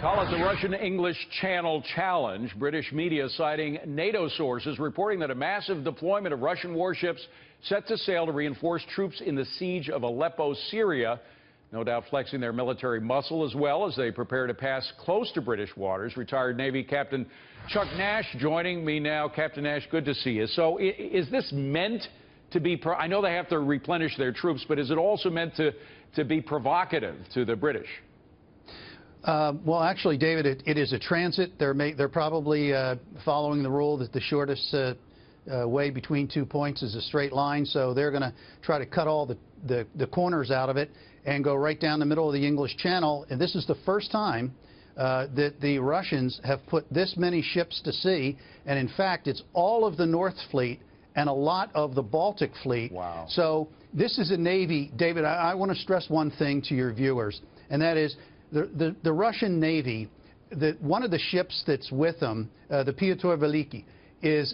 Call it the Russian-English Channel Challenge. British media citing NATO sources reporting that a massive deployment of Russian warships set to sail to reinforce troops in the siege of Aleppo, Syria. No doubt flexing their military muscle as well as they prepare to pass close to British waters. Retired Navy Captain Chuck Nash joining me now. Captain Nash, good to see you. So is this meant to be, I know they have to replenish their troops, but is it also meant to be provocative to the British? Well, actually, David, it is a transit. They're probably following the rule that the shortest way between 2 points is a straight line, so they're going to try to cut all the corners out of it and go right down the middle of the English Channel. And this is the first time that the Russians have put this many ships to sea, and in fact, it's all of the North Fleet and a lot of the Baltic Fleet. Wow. So this is a Navy, David, I want to stress one thing to your viewers, and that is the Russian Navy, one of the ships that's with them, the Piotr Veliki, is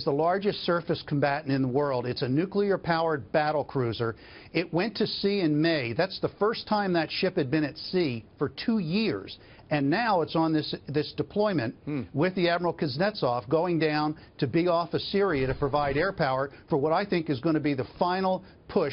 the largest surface combatant in the world. It's a nuclear-powered battle cruiser. It went to sea in May. That's the first time that ship had been at sea for 2 years. And now it's on this deployment with the Admiral Kuznetsov going down to be off of Syria to provide air power for what I think is going to be the final push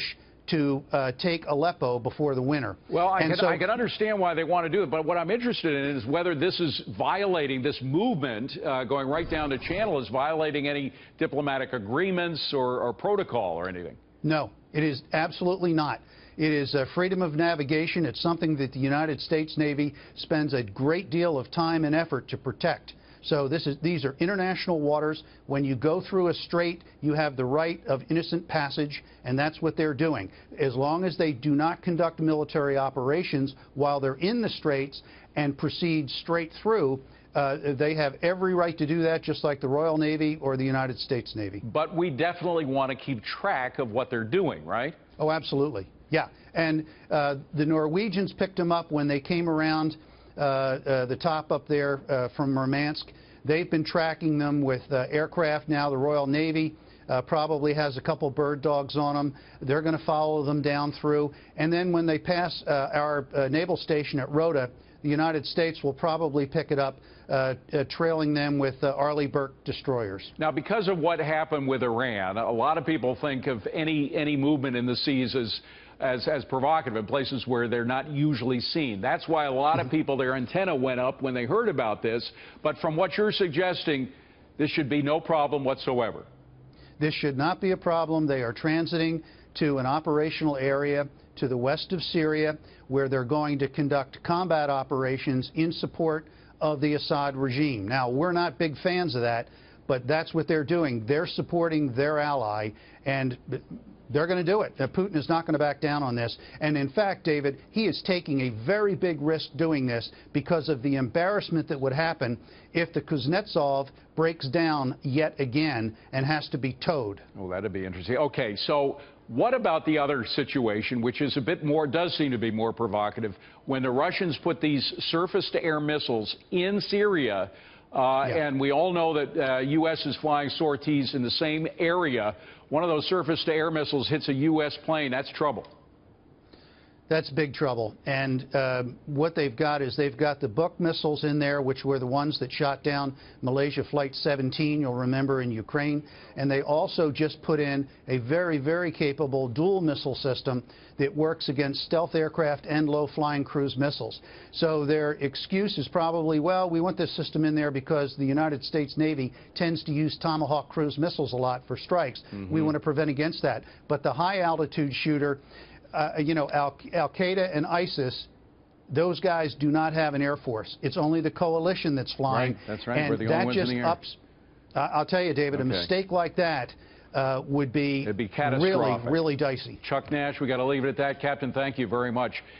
to take Aleppo before the winter. Well, I can understand why they want to do it, but what I'm interested in is whether this is violating, this movement going right down the channel is violating any diplomatic agreements or protocol or anything. No, it is absolutely not. It is freedom of navigation. It's something that the United States Navy spends a great deal of time and effort to protect. So these are international waters. When you go through a strait, you have the right of innocent passage, and that's what they're doing. As long as they do not conduct military operations while they're in the straits and proceed straight through, they have every right to do that, just like the Royal Navy or the United States Navy. But we definitely want to keep track of what they're doing, right? Oh, absolutely. Yeah. And the Norwegians picked them up when they came around the top up there from Murmansk. They've been tracking them with aircraft now. The Royal Navy probably has a couple bird dogs on them. They're going to follow them down through. And then when they pass our naval station at Rota, the United States will probably pick it up, trailing them with Arleigh Burke destroyers. Now, because of what happened with Iran, a lot of people think of any movement in the seas as provocative in places where they're not usually seen. That's why a lot of people, their antenna went up when they heard about this. But from what you're suggesting, this should be no problem whatsoever. This should not be a problem. They are transiting to an operational area to the west of Syria, where they're going to conduct combat operations in support of the Assad regime. Now, we're not big fans of that, but that's what they're doing. They're supporting their ally, and they're going to do it. Putin is not going to back down on this. And in fact, David, he is taking a very big risk doing this because of the embarrassment that would happen if the Kuznetsov breaks down yet again and has to be towed. Well, that'd be interesting. Okay, so what about the other situation, which is a bit more, does seem to be more provocative, when the Russians put these surface-to-air missiles in Syria, and we all know that U.S. is flying sorties in the same area. One of those surface-to-air missiles hits a U.S. plane. That's trouble. That's big trouble. And what they've got is they've got the Buk missiles in there, which were the ones that shot down Malaysia Flight 17, you'll remember, in Ukraine. And they also just put in a very, very capable dual missile system that works against stealth aircraft and low-flying cruise missiles. So their excuse is probably, well, we want this system in there because the United States Navy tends to use Tomahawk cruise missiles a lot for strikes. We want to prevent against that. But the high-altitude shooter, you know, Al-Qaeda and ISIS, those guys do not have an air force. It's only the coalition that's flying. Right, that's right. And we're the only ones in the air. I'll tell you, David, a mistake like that would be catastrophic. really, really dicey. Chuck Nash, we got to leave it at that. Captain, thank you very much.